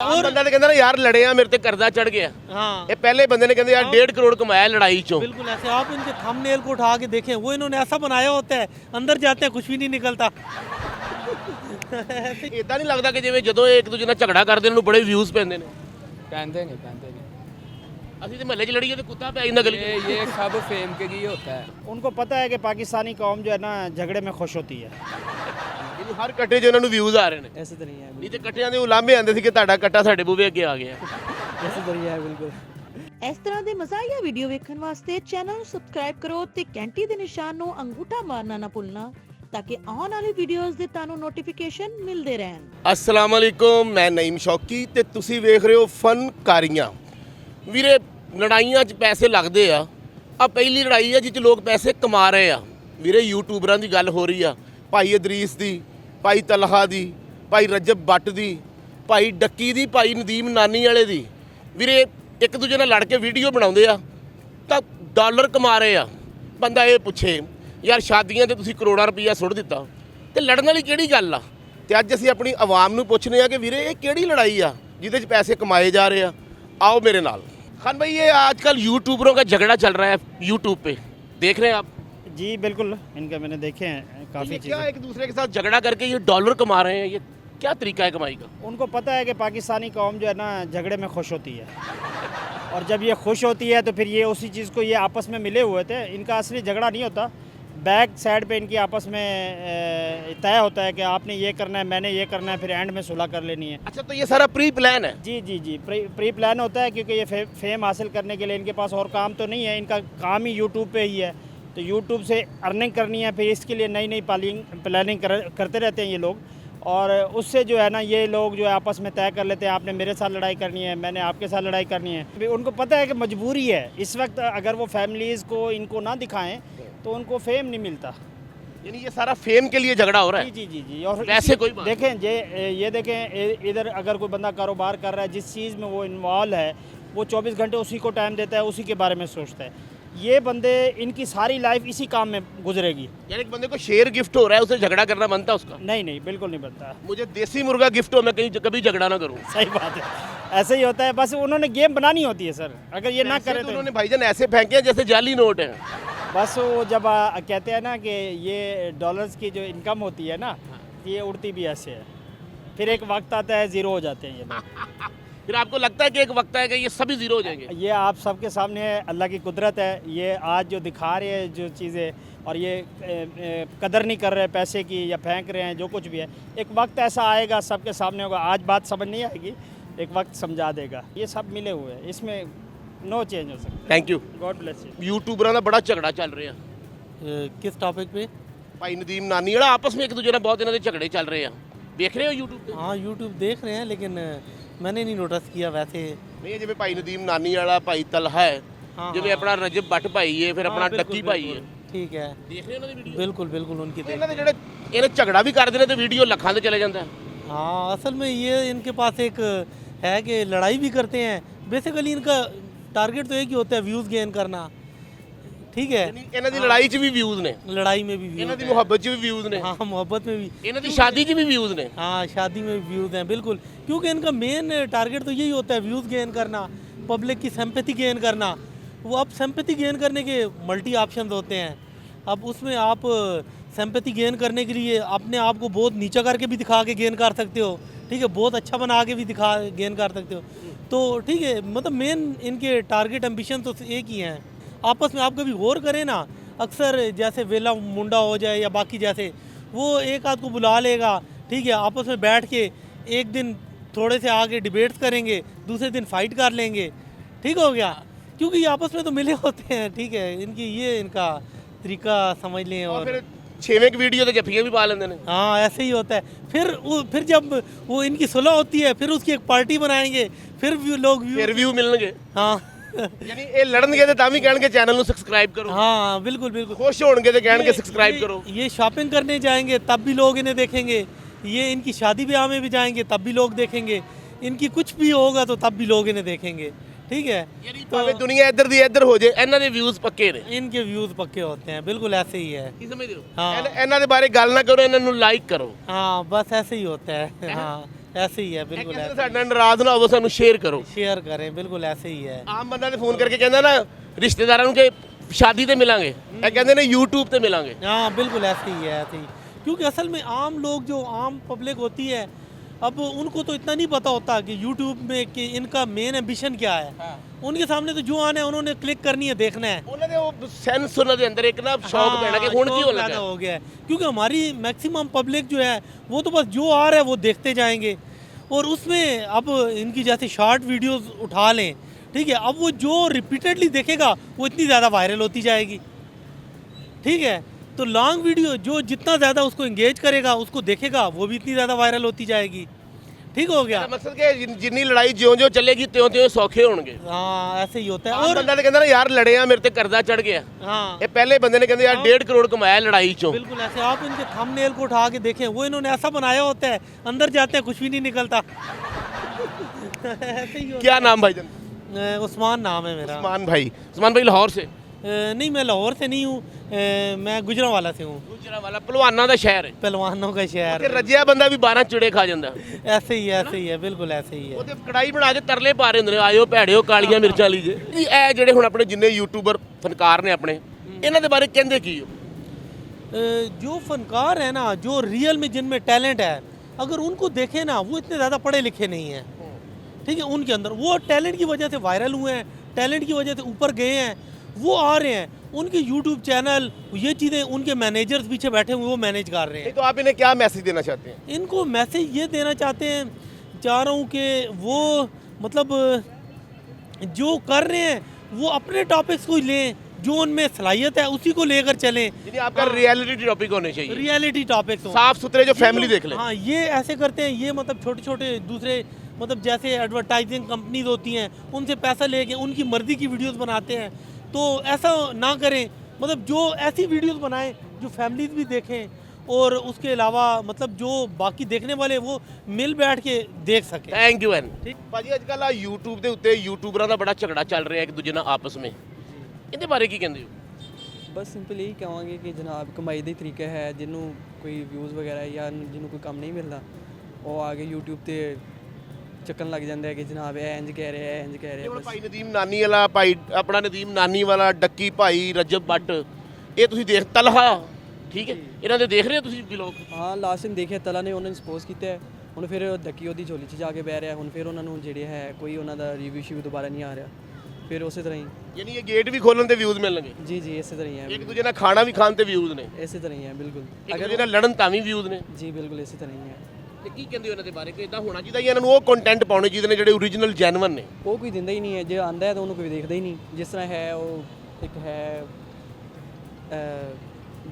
और बंदा तो कहता ना यार लड़े आ मेरे ते कर्जा चढ़ गया। हाँ ये पहले बंदे ने कहते यार 1.5 करोड़ कमाया लड़ाई चो। बिल्कुल ऐसे आप इनके थंबनेल को उठा के देखें, वो इन्होंने ऐसा बनाया होता है, अंदर जाते हैं कुछ भी नहीं निकलता। इदां नहीं लगता कि जिवें ਜਦੋਂ ਇੱਕ ਦੂਜੇ ਨਾਲ ਝਗੜਾ ਕਰਦੇ ਨੂੰ ਬੜੇ ਵਿਊਜ਼ ਪੈਂਦੇ ਨੇ। पहनते नहीं ਅਸੀਂ ਤੇ ਮਹੱਲੇ 'ਚ ਲੜੀਏ ਤੇ ਕੁੱਤਾ ਪੈ ਜਾਂਦਾ ਗਲੀ 'ਚ। ये सब फेम के लिए होता है। उनको पता है कि पाकिस्तानी कौम जो है ना झगड़े में खुश होती है। ਇਹਨੂੰ ਹਰ ਕੱਟੇ 'ਚ ਉਹਨਾਂ ਨੂੰ ਵਿਊਜ਼ ਆ ਰਹੇ ਨੇ। ऐसे तो नहीं है, ਨਹੀਂ ਤੇ ਕੱਟਿਆਂ ਦੇ ਉਲਾਂਭੇ ਆਉਂਦੇ ਸੀ ਕਿ ਤੁਹਾਡਾ ਕੱਟਾ ਸਾਡੇ ਬੂਹੇ ਅੱਗੇ ਆ ਗਿਆ। ऐसे तो नहीं है बिल्कुल। ਇਸ ਤਰ੍ਹਾਂ ਦੇ ਮਜ਼ਾਹੀਆ ਵੀਡੀਓ ਵੇਖਣ ਵਾਸਤੇ ਚੈਨਲ ਨੂੰ ਸਬਸਕ੍ਰਾਈਬ ਕਰੋ ਤੇ ਘੰਟੀ ਦੇ ਨਿਸ਼ਾਨ ਨੂੰ ਅੰਗੂਠਾ ਮਾਰਨਾ ਨਾ ਭੁੱਲਣਾ ਤਾਂ ਕਿ ਆਉਣ ਵਾਲੀ ਵੀਡੀਓਜ਼ ਦੇ ਤੁਹਾਨੂੰ ਨੋਟੀਫਿਕੇਸ਼ਨ ਮਿਲਦੇ ਰਹਿਣ। अस्सलाम वालेकुम, मैं नईम शौकी ਤੇ ਤੁਸੀਂ ਵੇਖ ਰਹੇ ਹੋ ਫਨਕਾਰੀਆਂ। ਵੀਰੇ ਲੜਾਈਆਂ 'ਚ ਪੈਸੇ ਲੱਗਦੇ ਆ। ਆ ਪਹਿਲੀ ਲੜਾਈ ਆ ਜਿਹ 'ਚ ਲੋਕ ਪੈਸੇ ਕਮਾ ਰਹੇ ਆ। ਵੀਰੇ ਯੂਟਿਊਬਰਾਂ ਦੀ ਗੱਲ ਹੋ ਰਹੀ ਆ, ਭਾਈ ਇਦਰੀਸ ਦੀ, ਭਾਈ ਤਲਹਾ ਦੀ, ਭਾਈ ਰਜਬ ਬੱਟ ਦੀ, ਭਾਈ ਡੱਕੀ ਦੀ, ਭਾਈ ਨਦੀਮ ਨਾਨੀ ਵਾਲੇ ਦੀ। ਵੀਰੇ ਇੱਕ ਦੂਜੇ ਨਾਲ ਲੜ ਕੇ ਵੀਡੀਓ ਬਣਾਉਂਦੇ ਆ ਤਾਂ ਡਾਲਰ ਕਮਾ ਰਹੇ ਆ। ਬੰਦਾ ਇਹ ਪੁੱਛੇ ਯਾਰ ਸ਼ਾਦੀਆਂ ਤੇ ਤੁਸੀਂ ਕਰੋੜਾਂ ਰੁਪਈਆ ਸੁੱਟ ਦਿੱਤਾ ਤੇ ਲੜਨ ਵਾਲੀ ਕਿਹੜੀ ਗੱਲ ਆ। ਤੇ ਅੱਜ ਅਸੀਂ ਆਪਣੀ ਆਵਾਮ ਨੂੰ ਪੁੱਛਨੇ ਆ ਕਿ ਵੀਰੇ ਇਹ ਕਿਹੜੀ ਲੜਾਈ ਆ ਜਿਹਦੇ 'ਚ ਪੈਸੇ ਕਮਾਏ ਜਾ ਰਹੇ ਆ। आओ मेरे नाल। खान भाई ये आजकल यूट्यूबरों का झगड़ा चल रहा है यूट्यूब पे, देख रहे हैं आप? जी बिल्कुल, इनका मैंने देखे हैं काफ़ी क्या चीज़ें। एक दूसरे के साथ झगड़ा करके ये डॉलर कमा रहे हैं, ये क्या तरीका है कमाई का? उनको पता है कि पाकिस्तानी कौम जो है ना झगड़े में खुश होती है, और जब ये खुश होती है तो फिर ये उसी चीज़ को ये आपस में मिले हुए थे। इनका असली झगड़ा नहीं होता, बैक साइड पे इनकी आपस में तय होता है कि आपने ये करना है, मैंने ये करना है, फिर एंड में सुलह कर लेनी है। अच्छा तो ये सारा प्री प्लान है? जी जी जी, प्री प्लान होता है क्योंकि ये फेम हासिल करने के लिए इनके पास और काम तो नहीं है। इनका काम ही यूट्यूब पे ही है, तो यूट्यूब से अर्निंग करनी है, फिर इसके लिए नई नई प्लानिंग करते रहते हैं ये लोग। और उससे जो है ना ये लोग जो है आपस में तय कर लेते हैं, आपने मेरे साथ लड़ाई करनी है, मैंने आपके साथ लड़ाई करनी है। अभी उनको पता है कि मजबूरी है इस वक्त, अगर वो फैमिलीज़ को इनको ना दिखाएं तो उनको फेम नहीं मिलता। यानी ये सारा फेम के लिए झगड़ा हो रहा है? जी जी जी जी। और वैसे कोई बात देखें ये देखें, इधर अगर कोई बंदा कारोबार कर रहा है, जिस चीज़ में वो इन्वॉल्व है, वो 24 घंटे उसी को टाइम देता है, उसी के बारे में सोचता है। ये बंदे इनकी सारी लाइफ इसी काम में गुजरेगी। यानी एक बंदे को शेर गिफ्ट हो रहा है, उसे झगड़ा करना बनता उसका? नहीं नहीं, बिल्कुल नहीं बनता। मुझे देसी मुर्गा गिफ्ट हो, मैं कहीं कभी झगड़ा ना करूँ। सही बात है, ऐसे ही होता है। बस उन्होंने गेम बनानी होती है सर, अगर ये ना करें तो तो उन्होंने भाईजान ऐसे फेंके हैं जैसे जाली नोट है। बस वो जब कहते हैं ना कि ये डॉलर्स की जो इनकम होती है ना, ये उड़ती भी ऐसे है, फिर एक वक्त आता है ज़ीरो हो जाते हैं ये लोग। फिर आपको लगता है कि एक वक्त आएगा ये सभी जीरो हो जाएंगे? ये आप सबके सामने है, अल्लाह की कुदरत है। ये आज जो दिखा रहे हैं जो चीज़ें, और ये कदर नहीं कर रहे पैसे की, या फेंक रहे हैं, जो कुछ भी है, एक वक्त ऐसा आएगा सबके सामने होगा। आज बात समझ नहीं आएगी, एक वक्त समझा देगा। ये सब मिले हुए हैं, इसमें नो चेंज हो सकता। Thank you. God bless you. यूट्यूबਰਾਂ ਦਾ ਬੜਾ ਝਗੜਾ ਚੱਲ ਰਿਹਾ। किस टॉपिक पे? ਭਾਈ ਨਦੀਮ ਨਾਨੀ ਵਾਲਾ ਆਪਸ ਵਿੱਚ ਇੱਕ ਦੂਜੇ ਨਾਲ ਬਹੁਤ ਇਹਨਾਂ ਦੇ ਝਗੜੇ ਚੱਲ ਰਹੇ ਆ। ਦੇਖ ਰਹੇ ਹੋ YouTube ਤੇ? हाँ यूट्यूब देख रहे हैं, लेकिन मैंने नहीं नोटिस किया वैसे। ਨਹੀਂ ਜਿਵੇਂ ਭਾਈ ਨਦੀਮ ਨਾਨੀ ਵਾਲਾ, ਭਾਈ ਤਲਹਾ ਹੈ, हाँ ਜਿਵੇਂ ਆਪਣਾ ਰਜਬ ਬੱਟ ਭਾਈ ਹੈ, ਫਿਰ ਆਪਣਾ हाँ, बिल्कुल, ਡੱਕੀ ਭਾਈ ਹੈ। बिल्कुल, ठीक है, ਦੇਖ ਰਹੇ ਹੋ ਉਹਨਾਂ ਦੀ ਵੀਡੀਓ? बिल्कुल बिल्कुल उनकी देख। ਇਹਨਾਂ ਦੇ ਜਿਹੜੇ ਇਹਨੇ ਝਗੜਾ ਵੀ ਕਰਦੇ ਨੇ ਤੇ ਵੀਡੀਓ ਲੱਖਾਂ ਤੇ ਚਲੇ ਜਾਂਦਾ ਹੈ। हाँ असल में ये इनके पास एक है कि लड़ाई भी करते हैं। बेसिकली इनका टारगेट तो एक ही होता है, व्यूज़ गेन करना, ठीक है। ਇਹਨਾਂ ਦੀ ਲੜਾਈ 'ਚ ਵੀ ਵਿਊਜ਼ ਨੇ, लड़ाई में भी ਇਹਨਾਂ व्यूज़ ਦੀ हैं। ਮੁਹੱਬਤ 'ਚ ਵੀ ਵਿਊਜ਼ ਨੇ, हाँ मोहब्बत में भी, ਇਹਨਾਂ ਦੀ ਸ਼ਾਦੀ 'ਚ ਵੀ ਵਿਊਜ਼ ਨੇ। हाँ शादी में भी व्यूज़ हैं बिल्कुल, क्योंकि इनका मेन टारगेट तो यही होता है, व्यूज़ गेन करना, पब्लिक की सिंपैथी गेन करना। वो अब सिंपैथी गेन करने के मल्टी ऑप्शंस होते हैं। अब उसमें आप सिंपैथी गेन करने के लिए अपने आप को बहुत नीचा करके भी दिखा के गेन कर सकते हो, ठीक है, बहुत अच्छा बना के भी दिखा गेन कर सकते हो। तो ठीक है, मतलब मेन इनके टारगेट एम्बिशन तो एक ही हैं। आपस में आप कभी गौर करें ना, अक्सर जैसे वेला मुंडा हो जाए या बाकी जैसे, वो एक आध को बुला लेगा, ठीक है, आपस में बैठ के एक दिन थोड़े से आगे डिबेट्स करेंगे, दूसरे दिन फाइट कर लेंगे, ठीक हो गया, क्योंकि ये आपस में तो मिले होते हैं, ठीक है। इनकी ये इनका तरीका समझ लें। और और ਫਿਰ ਛੇਵੇਂ की वीडियो ਤੇ ਜੱਫੀਆਂ ਵੀ ਪਾ ਲੈਂਦੇ ਨੇ। हाँ ऐसे ही होता है। फिर जब वो इनकी सुलह होती है, फिर उसकी एक पार्टी बनाएंगे, फिर लोग ਫਿਰ ਵਿਊ ਮਿਲਣਗੇ। हाँ ਯਾਨੀ ਇਹ ਲੜਨਗੇ ਤੇ ਤਾਂ ਵੀ ਕਹਿਣਗੇ ਚੈਨਲ ਨੂੰ ਸਬਸਕ੍ਰਾਈਬ ਕਰੋ, हाँ बिल्कुल बिल्कुल। ਖੁਸ਼ होणगे ਤੇ ਕਹਿਣਗੇ सब्सक्राइब ये- करो। ये शॉपिंग करने जाएंगे तब भी लोग इन्हें देखेंगे, ये इनकी शादी ब्याह में भी जाएंगे तब भी लोग देखेंगे, इनकी कुछ भी होगा तो तब भी लोग इन्हें देखेंगे, ठीक है। ਯਾਨੀ ਭਾਵੇਂ ਦੁਨੀਆ ਇੱਧਰ ਦੀ ਇੱਧਰ ਹੋ ਜੇ, ਇਹਨਾਂ ਦੇ ਵਿਊਜ਼ ਪੱਕੇ ਨੇ। इनके व्यूज़ पक्के होते हैं, बिल्कुल ऐसे ही है। ਕੀ ਸਮਝਦੇ ਹੋ? हाँ। ਇਹਨਾਂ ਦੇ ਬਾਰੇ ਗੱਲ ਨਾ ਕਰੋ, ਇਹਨਾਂ ਨੂੰ ਲਾਈਕ ਕਰੋ। हाँ बस ऐसे ही होता है। हाँ ऐसे ही है बिल्कुल ਕਹਿੰਦੇ ऐसे ਸਾਡੇ ਨਾਲ ਨਾਰਾਜ਼ ਨਾ ਹੋਵੋ ਸਾਨੂੰ ਸ਼ੇਅਰ ਕਰੋ शेयर करें बिल्कुल ऐसे ही है ਆਮ ਬੰਦਾ ਤੇ ਫੋਨ ਕਰਕੇ ਕਹਿੰਦਾ ਨਾ ਰਿਸ਼ਤੇਦਾਰਾਂ ਨੂੰ ਕਿ ਸ਼ਾਦੀ ਤੇ ਮਿਲਾਂਗੇ ਇਹ ਕਹਿੰਦੇ ਨੇ YouTube ਤੇ ਮਿਲਾਂਗੇ हाँ बिल्कुल ऐसे ही है ऐसे ही क्योंकि असल में आम लोग जो आम पब्लिक होती है अब उनको तो इतना नहीं पता होता कि यूट्यूब में कि इनका मेन एम्बिशन क्या है उनके सामने तो जो आना है उन्होंने क्लिक करनी है देखना है ਉਹਨਾਂ ਦੇ ਉਹ ਸੈਂਸ ਉਹਨਾਂ ਦੇ ਅੰਦਰ ਇੱਕ ਨਾ ਸ਼ੌਕ ਪੈਣਾ ਕਿ ਹੁਣ ਕੀ शौक ਹੋਣ पैदा ਲੱਗਾ हो गया है क्योंकि हमारी मैक्सिमम पब्लिक जो है वो तो बस जो आ रहा है वो देखते जाएंगे और उसमें अब इनकी जैसे शॉर्ट वीडियोस उठा लें ठीक है अब वो जो रिपीटेडली देखेगा वो इतनी ज़्यादा वायरल होती जाएगी ठीक है तो लॉन्ग वीडियो जो जितना ज़्यादा उसको इंगेज करेगा उसको देखेगा वो भी इतनी ज़्यादा वायरल होती जाएगी ठीक हो गया ਮਕਸਦ ਕਿ ਜਿੰਨੀ ਲੜਾਈ ਜਿਉਂ-ਜਿਉਂ ਚੱਲੇਗੀ ਤਿਉਂ-ਤਿਉਂ ਸੌਖੇ ਹੋਣਗੇ हाँ ऐसे ही होता है ਆਮ और ਬੰਦਾ ਤੇ ਕਹਿੰਦਾ ਨਾ ਯਾਰ ਲੜਿਆ ਮੇਰੇ ਤੇ ਕਰਜ਼ਾ ਚੜ ਗਿਆ हाँ ਇਹ ਪਹਿਲੇ ਬੰਦੇ ਨੇ ਕਹਿੰਦੇ ਯਾਰ 1.5 ਕਰੋੜ ਕਮਾਇਆ लड़ाई चों बिल्कुल ऐसे आप इनके थंबनेल को उठा के देखें वो इन्होंने ऐसा बनाया होता है अंदर जाते हैं कुछ भी नहीं निकलता ऐसे ही होता क्या नाम भाईजान है। उस्मान नाम है मेरा उस्मान भाई लाहौर से नहीं मैं लाहौर से नहीं हूँ मैं गुजरांवाला से हूँ ਗੁਜਰਾਂਵਾਲਾ ਪਹਿਲਵਾਨਾਂ ਦਾ ਸ਼ਹਿਰ ਹੈ पहलवानों का शहर ਕਿ ਰੱਜਿਆ ਬੰਦਾ ਵੀ 12 ਚਿੜੇ ਖਾ ਜਾਂਦਾ ऐसे ही है बिल्कुल ऐसे ही है ਉਹਦੇ ਕੜਾਈ ਬਣਾ ਕੇ ਤਰਲੇ ਪਾ ਰਹੇ ਹੁੰਦੇ ਨੇ ਆਇਓ ਭੈੜਿਓ ਕਾਲੀਆਂ ਮਿਰਚਾਂ ਲੀਜੇ ਜੀ ਇਹ ਜਿਹੜੇ ਹੁਣ ਆਪਣੇ ਜਿੰਨੇ ਯੂਟਿਊਬਰ ਫਨਕਾਰ ਨੇ ਆਪਣੇ ਇਹਨਾਂ ਦੇ ਬਾਰੇ ਕਹਿੰਦੇ ਕੀ ਹੋ जो फनकार है ना जो रियल में जिनमें टैलेंट है अगर उनको देखें ना वो इतने ज़्यादा पढ़े लिखे नहीं हैं ठीक है उनके अंदर वो टैलेंट की वजह से वायरल हुए हैं टैलेंट की वजह से ऊपर गए हैं वो आ रहे हैं उनके यूट्यूब चैनल ये चीज़ें उनके मैनेजर्स पीछे बैठे हुए वो मैनेज कर रहे हैं तो आप इन्हें क्या मैसेज देना चाहते हैं इनको मैसेज ये देना चाहते हैं चाह रहा हूँ कि वो मतलब जो कर रहे हैं वो अपने टॉपिक्स को लें जो उनमें सलाहियत है उसी को लेकर चलें यानी आपका रियलिटी टॉपिक होने चाहिए रियलिटी टॉपिक्स हो साफ सुथरे जो फैमिली देख लें हाँ ये ऐसे करते हैं ये मतलब छोटे छोटे दूसरे मतलब जैसे एडवर्टाइजिंग कंपनीज होती हैं उनसे पैसा लेके उनकी मर्जी की वीडियोस बनाते हैं तो ऐसा ना करें मतलब जो ऐसी वीडियोस बनाएं जो फैमिलीज भी देखें और उसके अलावा मतलब जो बाकी देखने वाले वो मिल बैठ के देख सकें ਥੈਂਕ ਯੂ ਐਨ ਭਾਜੀ ਅੱਜ ਕੱਲ੍ਹ ਆ YouTube ਦੇ ਉੱਤੇ ਯੂਟਿਊਬਰਾਂ ਦਾ ਬੜਾ ਝਗੜਾ ਚੱਲ ਰਿਹਾ ਇੱਕ ਦੂਜੇ ਨਾਲ ਆਪਸ ਵਿੱਚ ਇਹਦੇ ਬਾਰੇ ਕੀ ਕਹਿੰਦੇ ਹੋ ਬਸ ਸਿੰਪਲ ਇਹੀ ਕਹਾਂਗੇ ਕਿ ਜਨਾਬ ਕਮਾਈ ਦਾ ਹੀ ਤਰੀਕਾ ਹੈ ਜਿਹਨੂੰ ਕੋਈ ਵਿਊਜ਼ ਵਗੈਰਾ ਜਾਂ ਜਿਹਨੂੰ ਕੋਈ ਕੰਮ ਨਹੀਂ ਮਿਲਦਾ ਉਹ ਆ ਕੇ YouTube ਤੇ ਚੱਕਣ ਲੱਗ ਜਾਂਦਾ ਹੈ ਕਿ ਜਨਾਬ ਇਹ ਇੰਜ ਕਹਿ ਰਿਹਾ ਹੈ ਇੰਜ ਕਹਿ ਰਿਹਾ ਹੁਣ ਬਸ ਭਾਈ ਨਦੀਮ ਨਾਨੀ ਵਾਲਾ ਭਾਈ ਆਪਣਾ ਨਦੀਮ ਨਾਨੀ ਵਾਲਾ ਡੱਕੀ ਭਾਈ ਰਜਬ ਬੱਟ ਇਹ ਤੁਸੀਂ ਦੇਖ ਤਲਹਾ ਠੀਕ ਹੈ ਇਹਨਾਂ ਦੇ ਦੇਖ ਰਹੇ ਹੋ ਤੁਸੀਂ ਵਲੌਗ ਹਾਂ ਲਾਸਟ ਟਾਈਮ ਦੇਖਿਆ ਤਲਾ ਨੇ ਉਹਨਾਂ ਨੂੰ ਸਪੋਜ਼ ਕੀਤਾ ਹੈ ਹੁਣ ਫਿਰ ਡੱਕੀ ਉਹਦੀ ਝੋਲੀ 'ਚ ਜਾ ਕੇ ਬਹਿ ਰਿਹਾ ਹੁਣ ਫਿਰ ਉਹਨਾਂ ਨੂੰ ਜਿਹੜੇ ਹੈ ਕੋਈ ਉਹਨਾਂ ਦਾ ਰਿਵਿਊ ਸ਼ਿਵ ਦੁਬਾਰਾ ਨਹੀਂ ਆ ਰਿਹਾ ਫਿਰ ਉਸੇ ਤਰ੍ਹਾਂ ਹੀ ਯਾਨੀ ਇਹ ਗੇਟ ਵੀ ਖੋਲਣ ਤੇ ਵਿਊਜ਼ ਮਿਲਣਗੇ ਜੀ ਜੀ ਇਸੇ ਤਰ੍ਹਾਂ ਹੀ ਹੈ ਇੱਕ ਦੂਜੇ ਨਾਲ ਖਾਣਾ ਵੀ ਖਾਣ ਤੇ ਵਿਊਜ਼ ਨੇ ਇਸੇ ਤਰ੍ਹਾਂ ਹੀ ਹੈ ਬਿਲਕੁਲ ਇੱਕ ਦੂਜੇ ਨਾਲ ਲੜਨ ਤਾਂ ਵੀ ਵਿਊਜ਼ ਨੇ ਜੀ ਬਿਲਕੁਲ ਇਸੇ ਤਰ੍ਹਾਂ ਹੀ ਹੈ ਤੇ ਕੀ ਕਹਿੰਦੇ ਹੋ ਇਹਨਾਂ ਦੇ ਬਾਰੇ ਕਿ ਇਦਾਂ ਹੋਣਾ ਚਾਹੀਦਾ ਜਾਂ ਇਹਨਾਂ ਨੂੰ ਉਹ ਕੰਟੈਂਟ ਪਾਉਣੇ ਚਾਹੀਦੇ ਨੇ ਜਿਹੜੇ ਓਰੀਜਨਲ ਜੈਨੂਇਨ ਨੇ ਉਹ ਕੋਈ ਦਿੰਦਾ ਹੀ ਨਹੀਂ ਹੈ ਜੇ ਆਂਦਾ ਹੈ ਤਾਂ ਉਹਨੂੰ ਕੋਈ ਦੇਖਦਾ ਹੀ ਨਹੀਂ ਜਿਸ ਤਰ੍ਹਾਂ ਹੈ ਉਹ ਇੱਕ ਹੈ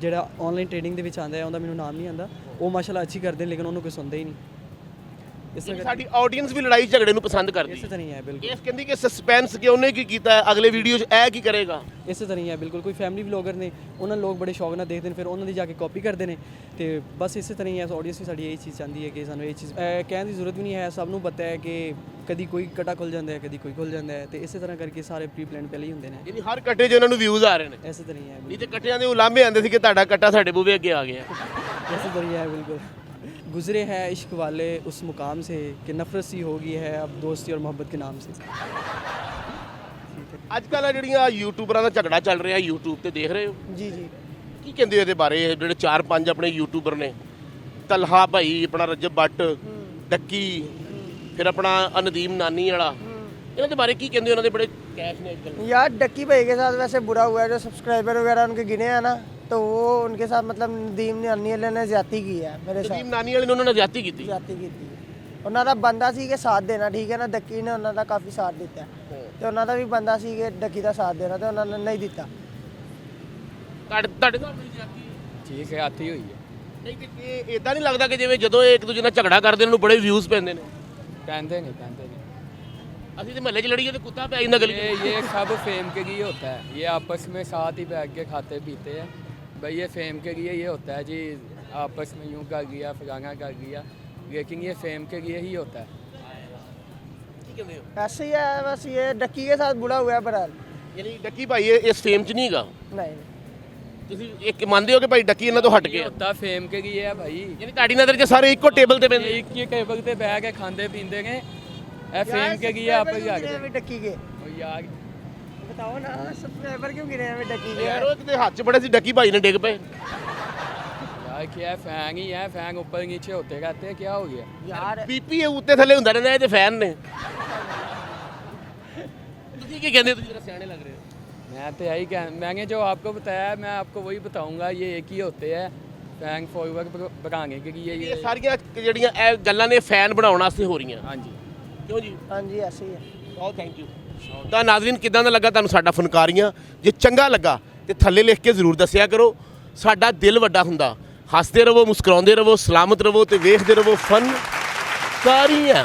ਜਿਹੜਾ ਆਨਲਾਈਨ ਟ੍ਰੇਡਿੰਗ ਦੇ ਵਿੱਚ ਆਂਦਾ ਹੈ ਉਹਦਾ ਮੈਨੂੰ ਨਾਮ ਨਹੀਂ ਆਂਦਾ ਉਹ ਮਾਸ਼ਾਅੱਲਾ ਅੱਛੀ ਕਰਦੇ ਨੇ ਲੇਕਿਨ ਉਹਨੂੰ ਕੋਈ ਸੁਣਦਾ ਹੀ ਨਹੀਂ ਇਸ ਤਰ੍ਹਾਂ ਸਾਡੀ ਆਡੀਅנס ਵੀ ਲੜਾਈ ਝਗੜੇ ਨੂੰ ਪਸੰਦ ਕਰਦੀ ਇਸੇ ਤਰ੍ਹਾਂ ਹੀ ਹੈ ਬਿਲਕੁਲ ਇਸ ਕਹਿੰਦੀ ਕਿ ਸਸਪੈਂਸ ਕਿ ਉਹਨੇ ਕੀ ਕੀਤਾ ਹੈ, ਅਗਲੇ ਵੀਡੀਓ 'ਚ ਇਹ ਕੀ ਕਰੇਗਾ ਇਸੇ ਤਰ੍ਹਾਂ ਹੀ ਹੈ ਬਿਲਕੁਲ ਕੋਈ ਫੈਮਿਲੀ ਵਲੌਗਰ ਨੇ ਉਹਨਾਂ ਲੋਕ ਬੜੇ ਸ਼ੌਕ ਨਾਲ ਦੇਖਦੇ ਨੇ ਫਿਰ ਉਹਨਾਂ ਦੀ ਜਾ ਕੇ ਕਾਪੀ ਕਰਦੇ ਨੇ ਤੇ ਬਸ ਇਸੇ ਤਰ੍ਹਾਂ ਹੀ ਹੈ ਆਡੀਅנס ਵੀ ਸਾਡੀ ਇਹ ਚੀਜ਼ ਚਾਹੁੰਦੀ ਹੈ ਕਿ ਸਾਨੂੰ ਇਹ ਚੀਜ਼ ਕਹਿਣ ਦੀ ਜ਼ਰੂਰਤ ਵੀ ਨਹੀਂ ਹੈ ਸਭ ਨੂੰ ਪਤਾ ਹੈ ਕਿ ਕਦੀ ਕੋਈ ਕਟਾ ਖੁੱਲ ਜਾਂਦਾ ਹੈ ਕਦੀ ਕੋਈ ਖੁੱਲ ਜਾਂਦਾ ਹੈ ਤੇ ਇਸੇ ਤਰ੍ਹਾਂ ਕਰਕੇ ਸਾਰੇ ਪ੍ਰੀ ਪਲਾਨ ਪਹਿਲੇ ਹੀ ਹੁੰਦੇ ਨੇ ਯਾਨੀ ਹਰ ਕੱਟੇ 'ਚ ਉਹਨਾਂ ਨੂੰ ਵਿਊਜ਼ ਆ ਰਹੇ ਨੇ ਇਸੇ ਤਰ੍ਹਾਂ ਹੀ ਹੈ ਨਹੀਂ ਤੇ ਕੱਟਿਆਂ ਦੇ ਉਲਾਂਭੇ ਆਉਂਦੇ ਸੀ ਕਿ ਤੁਹਾਡਾ ਕੱਟਾ ਸਾਡੇ ਬੂਵੇ ਅੱਗੇ ਆ ਗਿਆ ऐसे बढ़िया है बिल्कुल गुजरे हैं इश्क वाले उस मुकाम से कि नफरत सी हो गई है अब दोस्ती और मोहब्बत के नाम से ਅੱਜ ਕੱਲ੍ਹ ਜਿਹੜੀਆਂ ਯੂਟਿਊਬਰਾਂ ਦਾ ਝਗੜਾ ਚੱਲ ਰਿਹਾ YouTube ਤੇ ਦੇਖ ਰਹੇ ਹੋ जी जी ਕੀ ਕਹਿੰਦੇ ਹੋ ਇਹਦੇ ਬਾਰੇ ਇਹ ਜਿਹੜੇ 4-5 ਆਪਣੇ ਯੂਟਿਊਬਰ ਨੇ ਤਲਹਾ ਭਾਈ ਆਪਣਾ ਰਜਬ ਬੱਟ ਡੱਕੀ ਫਿਰ ਆਪਣਾ ਨਦੀਮ ਨਾਨੀ ਵਾਲਾ ਇਹਨਾਂ ਦੇ ਬਾਰੇ ਕੀ ਕਹਿੰਦੇ ਹੋ ਇਹਨਾਂ ਦੇ ਬੜੇ ਕੈਸ਼ ਨੇ ਅੱਜ ਕੱਲ੍ਹ यार डक्की भाई के साथ वैसे बुरा हुआ है जो सब्सक्राइबर वगैरह उनके गिने हैं ना तो वो उनके साथ मतलब नदीम ने अन्नी वाले ने ज्यादती की है मेरे साथ ਨਦੀਮ ਨਾਨੀ ਵਾਲੇ ਨੇ ਉਹਨਾਂ ਨਾਲ ਜ਼ਿਆਦਤੀ ਕੀਤੀ ज्यादती की थी ਉਹਨਾਂ ਦਾ ਬੰਦਾ ਸੀ ਕਿ ਸਾਥ ਦੇਣਾ ਠੀਕ ਹੈ ਨਾ ਡੱਕੀ ਨੇ ਉਹਨਾਂ ਦਾ ਕਾਫੀ ਸਾਥ ਦਿੱਤਾ ਤੇ ਉਹਨਾਂ ਦਾ ਵੀ ਬੰਦਾ ਸੀ ਕਿ ਡੱਕੀ ਦਾ ਸਾਥ ਦੇਣਾ ਤੇ ਉਹਨਾਂ ਨੇ ਨਹੀਂ ਦਿੱਤਾ ਤੁਹਾਡੇ ਨਾਲ ਮੇਰੀ ਜ਼ਿਆਦਤੀ ਠੀਕ ਹੈ ਆਤੀ ਹੋਈ ਹੈ ਨਹੀਂ ਤੇ ਇਹ ਇਦਾਂ ਨਹੀਂ ਲੱਗਦਾ ਕਿ ਜਿਵੇਂ ਜਦੋਂ ਇਹ ਇੱਕ ਦੂਜੇ ਨਾਲ ਝਗੜਾ ਕਰਦੇ ਇਹਨਾਂ ਨੂੰ ਬੜੇ ਵਿਊਜ਼ ਪੈਂਦੇ ਨੇ पैंदे नहीं ਅਸੀਂ ਤੇ ਮਹੱਲੇ 'ਚ ਲੜੀਏ ਤੇ ਕੁੱਤਾ ਪੈ ਜਾਂਦਾ ਗਲੀ 'ਚ ये सब फेम के लिए होता है ये आपस में साथ ही बैठ के खाते पीते हैं भाई ये फेम के लिए ये होता है जी आपस में यूं कर लिया फलाना कर लिया लेकिन ये फेम के लिए ही होता है ਕੀ ਕਹਿੰਦੇ ਹੋ ऐसे ही है बस ये डक्की के साथ बुरा हुआ है बहरहाल ਯਾਨੀ ਡੱਕੀ ਭਾਈ ਇਹ ਇਸ ਫੇਮ 'ਚ ਨਹੀਂ ਹੈਗਾ नहीं ਤੁਸੀਂ ਇੱਕ ਮੰਨਦੇ ਹੋ ਕਿ ਭਾਈ ਡੱਕੀ ਇਹਨਾਂ ਤੋਂ ਹਟ ये ਗਿਆ होता फेम के लिए है भाई ਯਾਨੀ ਤੁਹਾਡੀ ਨਜ਼ਰ 'ਚ ਸਾਰੇ ਇੱਕੋ ਟੇਬਲ ਤੇ ਪੈਂਦੇ एक ही टेबल पे बैठ के खाते पीते गए ए फेम के लिए आप ही आ गए डक्की के यार बताओ ना सब्सक्राइबर क्यों गिरे हैं डक्की के ਯਾਰ ਉਹ ਕਿਤੇ ਹੱਥ 'ਚ ਬੜੇ ਸੀ ਡੱਕੀ ਭਾਈ ਨੇ ਡਿੱਗ ਪਏ यार क्या फैंग ही है फैंग ऊपर नीचे होते रहते हैं क्या हो गया यार ਬੀਪੀ ਉੱਤੇ ਥੱਲੇ ਹੁੰਦਾ ਰਹਿੰਦਾ ਇਹ ਤੇ ਫੈਨ ਨੇ ਤੁਸੀਂ ਕੀ ਕਹਿੰਦੇ ਤੁਸੀਂ ਜਰਾ ਸਿਆਣੇ ਲੱਗ ਰਹੇ ਹੋ मैं तो यही कह मैंने जो आपको बताया मैं आपको वही बताऊंगा ये एक ही होते हैं फैंग फॉरवर्ड बढ़ाने के लिए ਇਹ ये ਸਾਰੀਆਂ ਜਿਹੜੀਆਂ ਇਹ ਗੱਲਾਂ ਨੇ ਫੈਨ ਬਣਾਉਣ ਵਾਸਤੇ ਹੋ ਰਹੀਆਂ हाँ जी ਕਿਉਂ ਜੀ हाँ जी ऐसे ही है ਬਹੁਤ ਥੈਂਕ ਯੂ ਤਾਂ ਨਾਜ਼ਰੀਨ ਕਿਦਾਂ ਦਾ ਲੱਗਾ ਤੁਹਾਨੂੰ ਸਾਡਾ ਫਨਕਾਰੀਆਂ ਜੇ ਚੰਗਾ ਲੱਗਾ ਤੇ ਥੱਲੇ ਲਿਖ ਕੇ ਜ਼ਰੂਰ ਦੱਸਿਆ ਕਰੋ ਸਾਡਾ ਦਿਲ ਵੱਡਾ ਹੁੰਦਾ ਹੱਸਦੇ ਰਹੋ ਮੁਸਕਰਾਉਂਦੇ ਰਹੋ ਸਲਾਮਤ ਰਹੋ ਤੇ ਵੇਖਦੇ ਰਹੋ ਫਨਕਾਰੀਆਂ